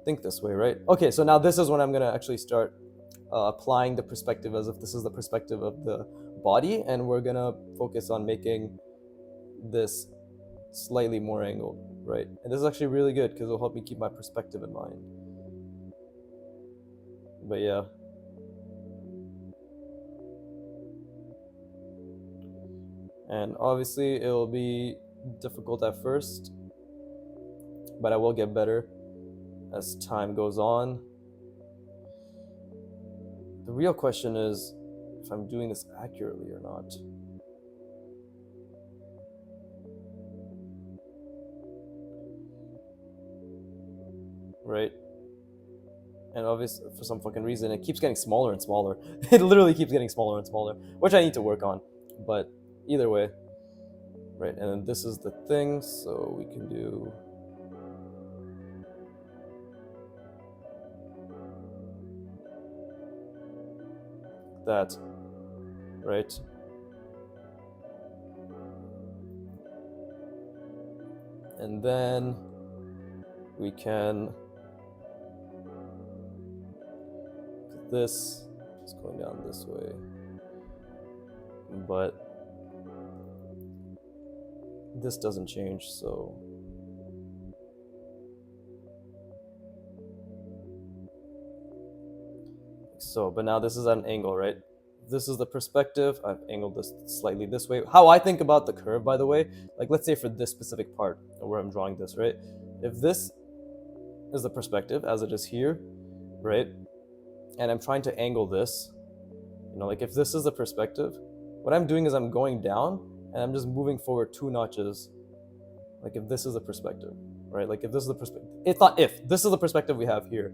think this way, right? Okay, so now this is when I'm gonna actually start applying the perspective as if this is the perspective of the body, and we're gonna focus on making this slightly more angled, right? And this is actually really good because it'll help me keep my perspective in mind. But yeah. And obviously it'll be difficult at first, but I will get better as time goes on. The real question is if I'm doing this accurately or not. Right? And obviously, for some fucking reason, it keeps getting smaller and smaller. It literally keeps getting smaller and smaller, which I need to work on. But either way, right? And then this is the thing, so we can do that, right? and then we can put this is going down this way, but this doesn't change, so but now this is at an angle, right? This is the perspective. I've angled this slightly this way. How I think about the curve, by the way, like let's say for this specific part where I'm drawing this, right? If this is the perspective as it is here, right? And I'm trying to angle this, you know, like if this is the perspective, what I'm doing is I'm going down and I'm just moving forward 2 notches. Like if this is the perspective, right? Like if this is the perspective, it's not if, this is the perspective we have here,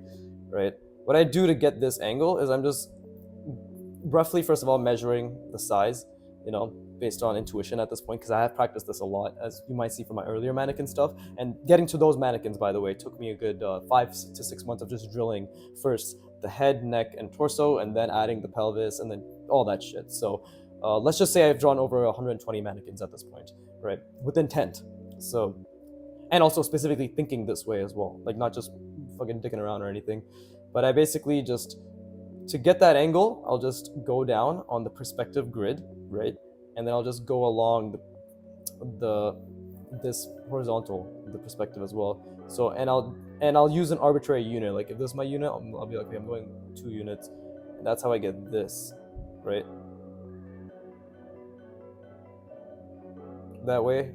right? What I do to get this angle is I'm just roughly, first of all, measuring the size, you know, based on intuition at this point, because I have practiced this a lot, as you might see from my earlier mannequin stuff. And getting to those mannequins, by the way, took me a good 5 to 6 months of just drilling first the head, neck, and torso, and then adding the pelvis, and then all that shit. So let's just say I've drawn over 120 mannequins at this point, right? With intent. So, and also specifically thinking this way as well, like not just fucking dicking around or anything. But I basically just, to get that angle, I'll just go down on the perspective grid, right? And then I'll just go along this horizontal, the perspective as well. So, and I'll use an arbitrary unit. Like if this is my unit, I'll be like, okay, I'm going 2 units. And that's how I get this, right? That way,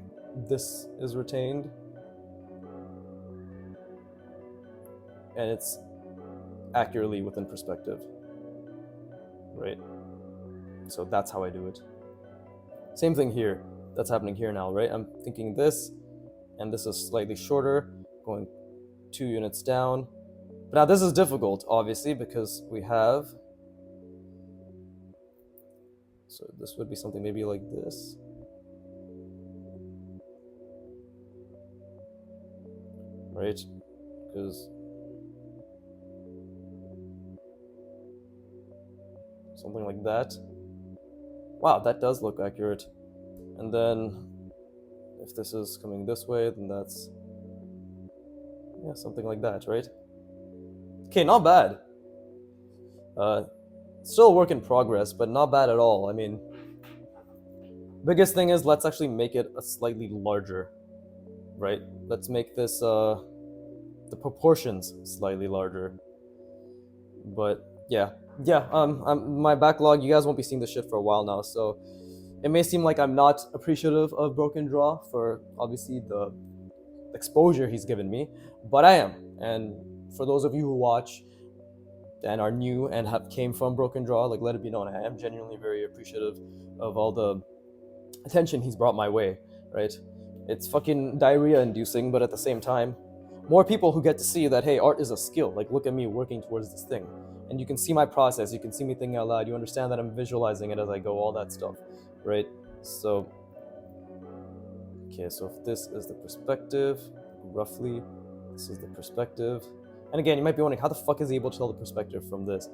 this is retained. And it's accurately within perspective, right? So that's how I do it. Same thing here, that's happening here now, right? I'm thinking this, and this is slightly shorter, going 2 units down. But now this is difficult, obviously, because we have, so this would be something maybe like this. Right? Because something like that. Wow, that does look accurate. And then if this is coming this way, then that's, yeah, something like that, right? Okay, not bad. Still a work in progress, but not bad at all. I mean, biggest thing is let's actually make it a slightly larger, right? Let's make this the proportions slightly larger. But yeah, my backlog, you guys won't be seeing this shit for a while now, so it may seem like I'm not appreciative of Broken Draw for obviously the exposure he's given me, but I am. And for those of you who watch and are new and have came from Broken Draw, like, let it be known, I am genuinely very appreciative of all the attention he's brought my way, right? It's fucking diarrhea inducing, but at the same time, more people who get to see that, hey, art is a skill. Like, look at me working towards this thing. And you can see my process, you can see me thinking out loud, you understand that I'm visualizing it as I go, all that stuff, right? So, okay, so if this is the perspective, roughly, this is the perspective. And again, you might be wondering, how the fuck is he able to tell the perspective from this?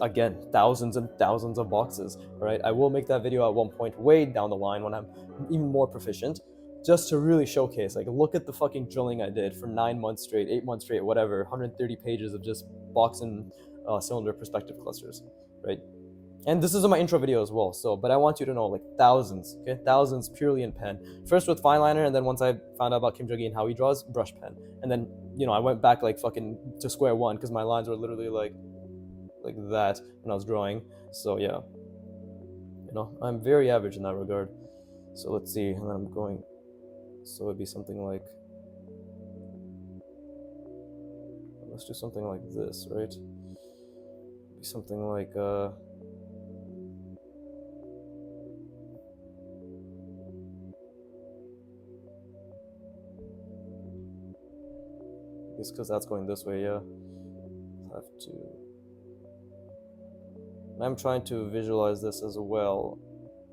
Again, thousands and thousands of boxes, right? I will make that video at one point way down the line when I'm even more proficient, just to really showcase, like, look at the fucking drilling I did for 9 months straight, 8 months straight, whatever, 130 pages of just box and cylinder perspective clusters, right? And this is in my intro video as well, so, but I want you to know, like, thousands, okay? Thousands purely in pen. First with fine liner, and then once I found out about Kim Jung-gi and how he draws, brush pen. And then, you know, I went back, like, fucking to square one, because my lines were literally, like that when I was drawing. So, yeah. You know, I'm very average in that regard. So, let's see, and then I'm going, so it'd be something like, let's do something like this, right? Be something like, it's because that's going this way, yeah. Have to. And I'm trying to visualize this as well,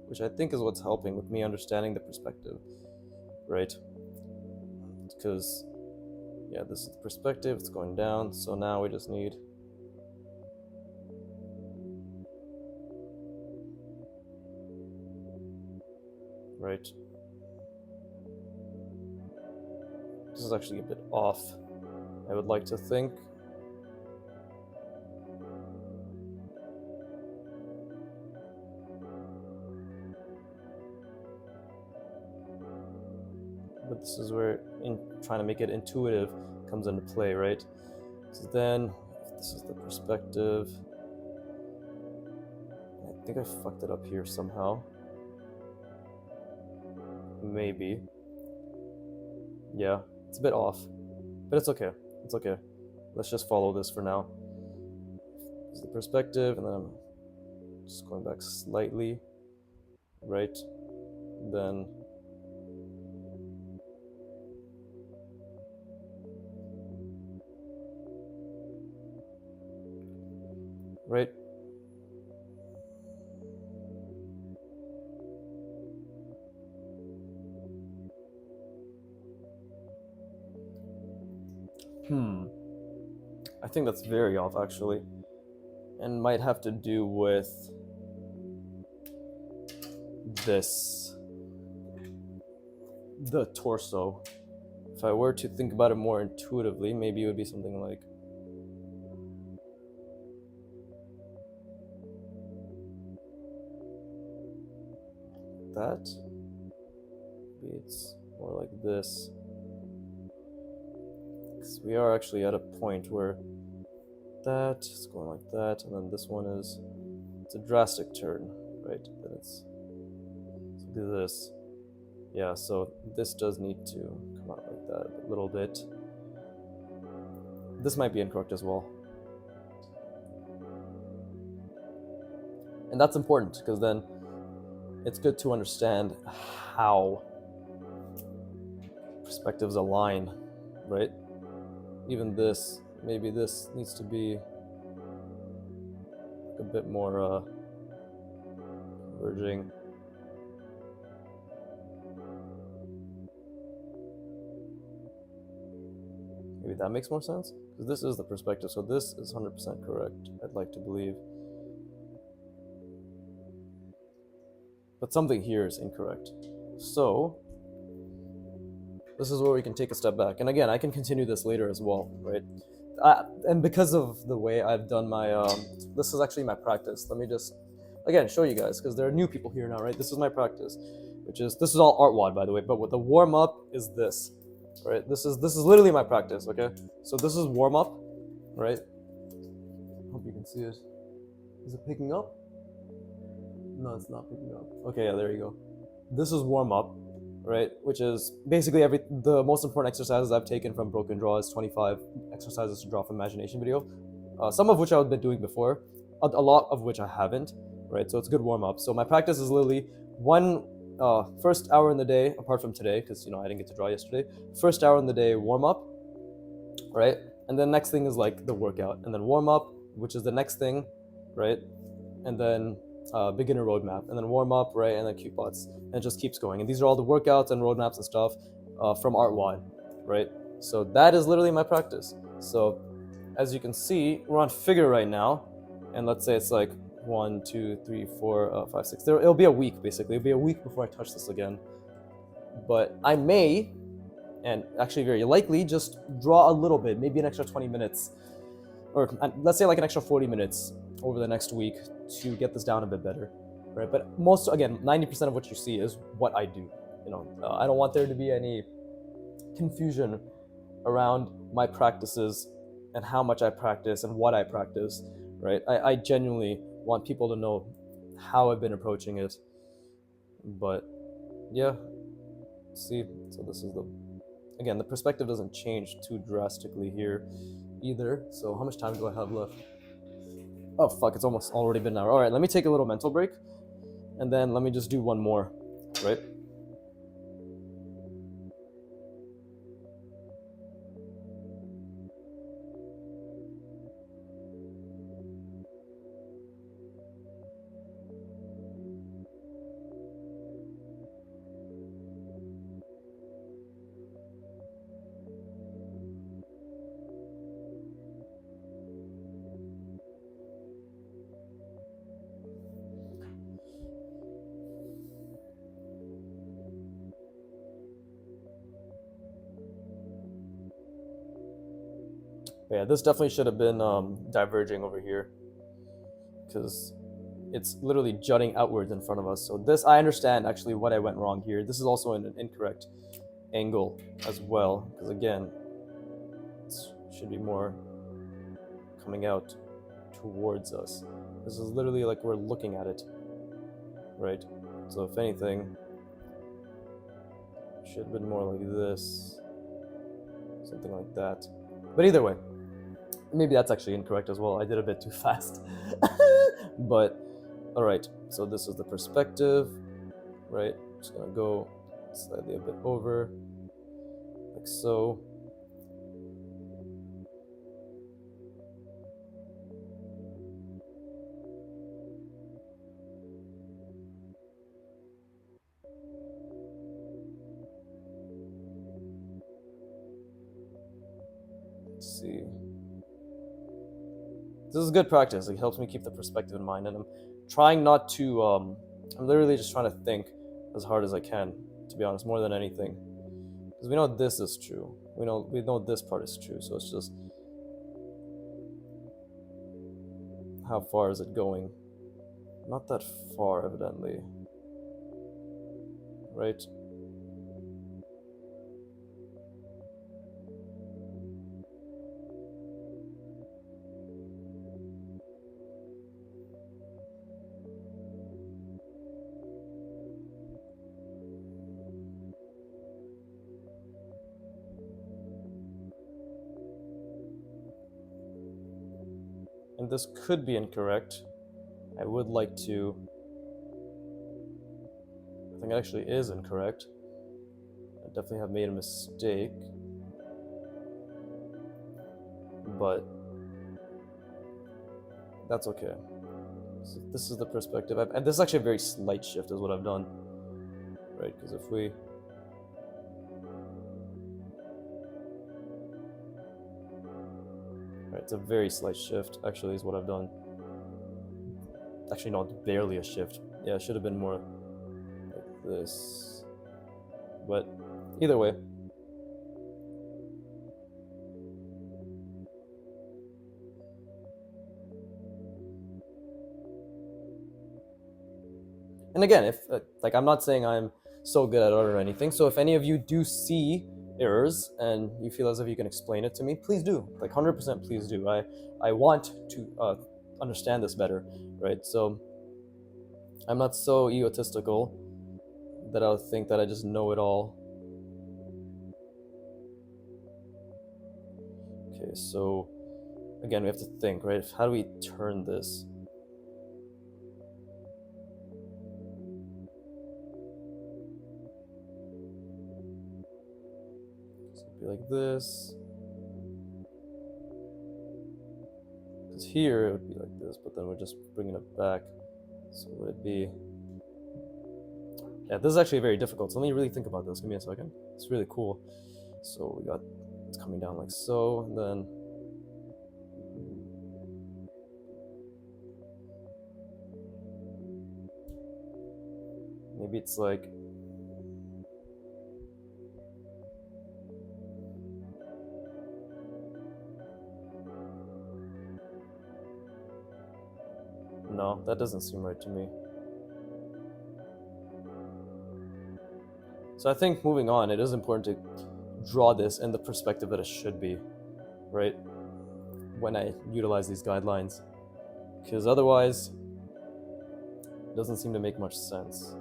which I think is what's helping with me understanding the perspective, right? Because, yeah, this is the perspective, it's going down, so now we just need. Right. This is actually a bit off, I would like to think. But this is where trying to make it intuitive comes into play, right? So then, if this is the perspective, I think I fucked it up here somehow. Maybe. Yeah, it's a bit off, but it's okay. It's okay. Let's just follow this for now. This is the perspective, and then I'm just going back slightly, right? Then right. I think that's very off actually, and might have to do with this, the torso. If I were to think about it more intuitively, maybe it would be something like that. Maybe it's more like this. Because we are actually at a point where that is going like that, and then this one is, it's a drastic turn, right? Then it's, so do this. Yeah, so this does need to come out like that a little bit. This might be incorrect as well. And that's important, because then it's good to understand how perspectives align, right? Even this, maybe this needs to be a bit more converging. Maybe that makes more sense? Because this is the perspective, so this is 100% correct, I'd like to believe. But something here is incorrect. So, this is where we can take a step back. And again, I can continue this later as well, right? And because of the way I've done my, this is actually my practice. Let me just, again, show you guys, because there are new people here now, right? This is my practice, which is, this is all artwod, by the way, but what the warm up is this, right? This is literally my practice, okay? So this is warm up, right? Hope you can see it. Is it picking up? No, it's not picking up. Okay, yeah, there you go. This is warm up, right? Which is basically the most important exercises I've taken from Broken Draw is 25 exercises to draw from imagination video. Some of which I've been doing before, a lot of which I haven't, right? So it's a good warm up. So my practice is literally first hour in the day, apart from today, because I didn't get to draw yesterday. First hour in the day, warm up, right? And then next thing is like the workout, and then warm up, which is the next thing, right? And then beginner roadmap, and then warm up, right? And then cue pots, and it just keeps going. And these are all the workouts and roadmaps and stuff from artwod, right? So that is literally my practice. So as you can see, we're on figure right now, and let's say it's like 1, 2, 3, 4, 5, 6. It'll be a week basically. It'll be a week before I touch this again. But I may, and actually very likely, just draw a little bit, maybe an extra 20 minutes, or let's say like an extra 40 minutes over the next week to get this down a bit better, right? But again, 90% of what you see is what I do. I don't want there to be any confusion around my practices and how much I practice and what I practice, right? I genuinely want people to know how I've been approaching it. But yeah, see, so this is again, the perspective doesn't change too drastically here either. So how much time do I have left? Oh fuck, it's almost already been an hour. All right, let me take a little mental break, and then let me just do one more, right? But yeah, this definitely should have been diverging over here, because it's literally jutting outwards in front of us. So this, I understand actually what I went wrong here. This is also an incorrect angle as well, because again, it should be more coming out towards us. This is literally like we're looking at it, right? So if anything, it should have been more like this, something like that. But either way, maybe that's actually incorrect as well. I did a bit too fast. But all right, so this is the perspective, right? Just gonna go slightly a bit over, like so. Let's see. This is good practice. It helps me keep the perspective in mind, and I'm trying not to. I'm literally just trying to think as hard as I can, to be honest, more than anything, because we know this is true. We know this part is true. So it's just how far is it going? Not that far, evidently. Right? And this could be incorrect. I would like to. I think it actually is incorrect. I definitely have made a mistake. But that's okay. So this is the perspective. And this is actually a very slight shift, is what I've done. Right? Because if we. Right, it's a very slight shift, actually, is what I've done. Actually, no, it's barely a shift. Yeah, it should have been more like this. But either way. And again, if like, I'm not saying I'm so good at art or anything, so if any of you do see errors and you feel as if you can explain it to me, please do. Like 100%, please do. I want to understand this better, right? So I'm not so egotistical that I'll think that I just know it all. Okay, so again, we have to think, right? How do we turn this? So it'd be like this. Because here it would be like this, but then we're just bringing it back. So would it be? Yeah, this is actually very difficult. So let me really think about this. Give me a second. It's really cool. So we got it's coming down like so, and then maybe it's like no, that doesn't seem right to me. So I think moving on, it is important to draw this in the perspective that it should be, right? When I utilize these guidelines, because otherwise, it doesn't seem to make much sense.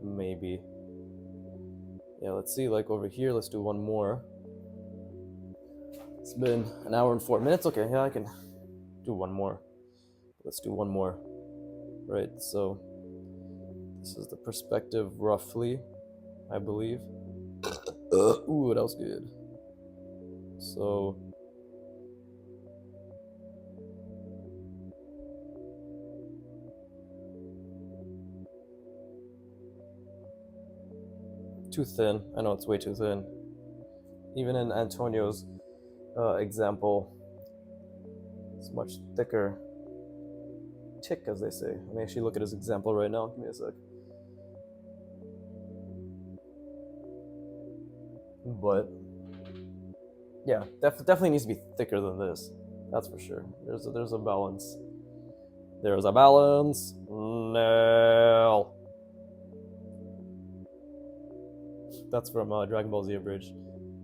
Maybe. Yeah, let's see, like over here, let's do one more. It's been an hour and 4 minutes. Okay, yeah, I can do one more. Let's do one more. Right, so this is the perspective roughly, I believe. Ooh, that was good. So too thin. I know it's way too thin. Even in Antonio's example, it's much thicker. Tick, as they say. Let me actually look at his example right now. Give me a sec. But yeah, definitely needs to be thicker than this. That's for sure. There's a balance. There's a balance. No. That's from Dragon Ball Z Abridged,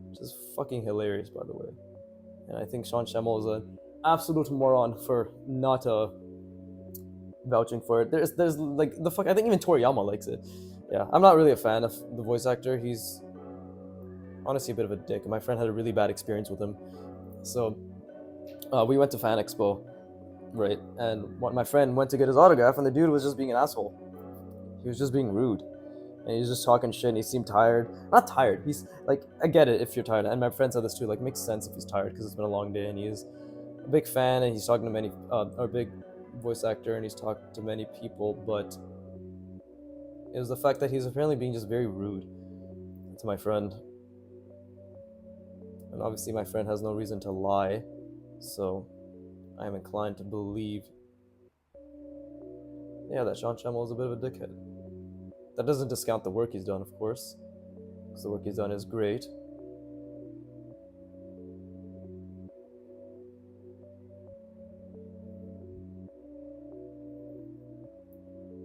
which is fucking hilarious, by the way. And I think Sean Schemmel is an absolute moron for not vouching for it. There's like the fuck. I think even Toriyama likes it. Yeah, I'm not really a fan of the voice actor. He's honestly a bit of a dick. And my friend had a really bad experience with him. So we went to Fan Expo, right? And my friend went to get his autograph, and the dude was just being an asshole. He was just being rude. And he was just talking shit, and he seemed tired. Not tired. He's like, I get it if you're tired. And my friend said this too. Like, makes sense if he's tired because it's been a long day, and he's a big fan, and he's talking to many, or big voice actor, and he's talking to many people. But it was the fact that he's apparently being just very rude to my friend. And obviously, my friend has no reason to lie, so I am inclined to believe, yeah, that Sean Schemmel is a bit of a dickhead. That doesn't discount the work he's done, of course, because the work he's done is great.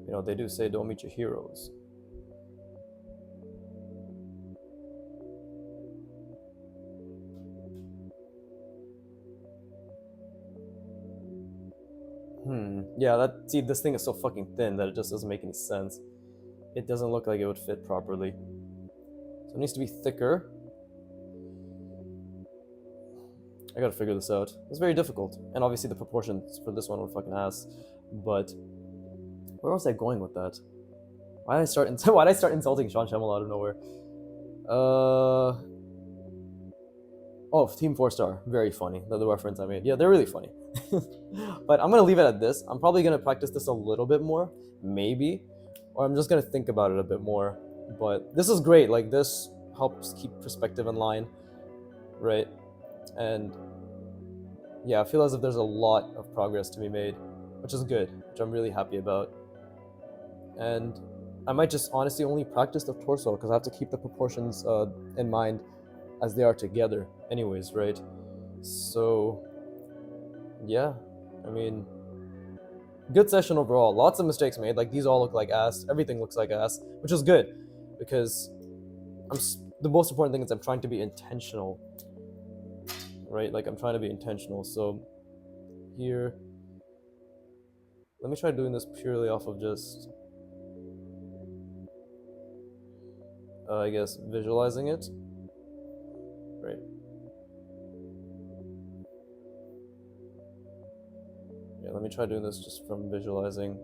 You know, they do say don't meet your heroes. Yeah, see, this thing is so fucking thin that it just doesn't make any sense. It doesn't look like it would fit properly. So it needs to be thicker. I gotta figure this out. It's very difficult. And obviously the proportions for this one were fucking ass. But where was I going with that? Why did I start insulting Sean Schemmel out of nowhere? Oh, Team 4-Star. Very funny. The reference I made. Yeah, they're really funny. But I'm gonna leave it at this. I'm probably gonna practice this a little bit more. Maybe. Or I'm just gonna think about it a bit more. But this is great. Like, this helps keep perspective in line. Right? And yeah, I feel as if there's a lot of progress to be made, which is good, which I'm really happy about. And I might just honestly only practice the torso because I have to keep the proportions in mind as they are together anyways, right? So yeah, I mean, good session overall. Lots of mistakes made. Like, these all look like ass. Everything looks like ass, which is good because the most important thing is I'm trying to be intentional, right? Like, I'm trying to be intentional. So here, let me try doing this purely off of just I guess visualizing it, right? Yeah, let me try doing this just from visualizing.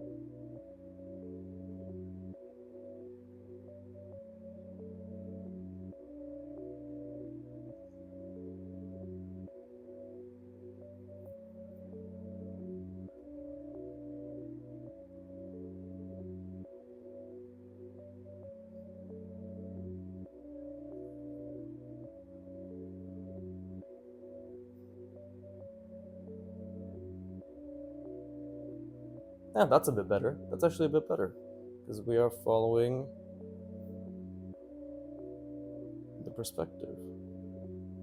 Yeah, that's a bit better. That's actually a bit better because we are following the perspective.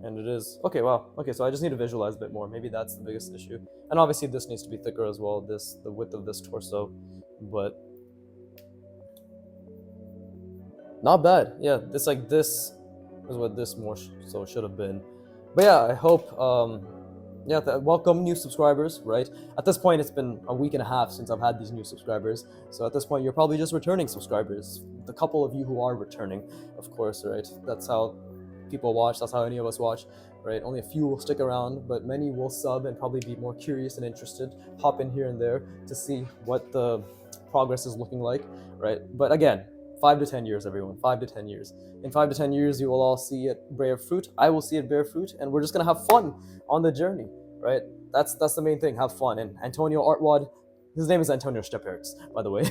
And it is okay. Wow. Okay, so I just need to visualize a bit more. Maybe that's the biggest issue. And obviously this needs to be thicker as well, the width of this torso. But not bad. Yeah, this is what this more so should have been. But yeah, I hope yeah, welcome new subscribers, right? At this point, it's been a week and a half since I've had these new subscribers. So at this point, you're probably just returning subscribers. The couple of you who are returning, of course, right? That's how people watch. That's how any of us watch, right? Only a few will stick around, but many will sub and probably be more curious and interested, hop in here and there to see what the progress is looking like, right? But again, 5 to 10 years, everyone. 5 to 10 years. In 5 to 10 years, you will all see it bear fruit. I will see it bear fruit, and we're just gonna have fun on the journey, right? That's the main thing. Have fun. And Antonio Artwod, his name is Antonio Stepertz, by the way.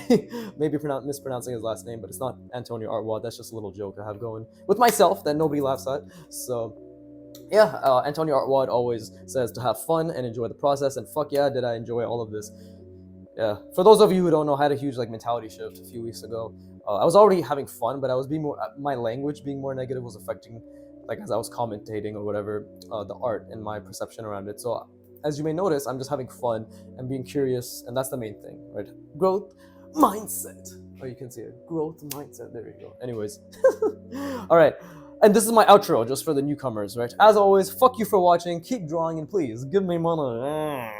Maybe mispronouncing his last name, but it's not Antonio Artwod. That's just a little joke I have going with myself that nobody laughs at. So yeah, Antonio Artwod always says to have fun and enjoy the process. And fuck yeah, did I enjoy all of this. Yeah, for those of you who don't know, I had a huge mentality shift a few weeks ago. I was already having fun, but I was being more, my language being more negative was affecting like as I was commentating or whatever, the art and my perception around it. So as you may notice, I'm just having fun and being curious, and that's the main thing, right? Growth mindset. Oh, you can see it. Growth mindset. There you go. Anyways, all right. And this is my outro, just for the newcomers, right? As always, fuck you for watching. Keep drawing, and please give me money.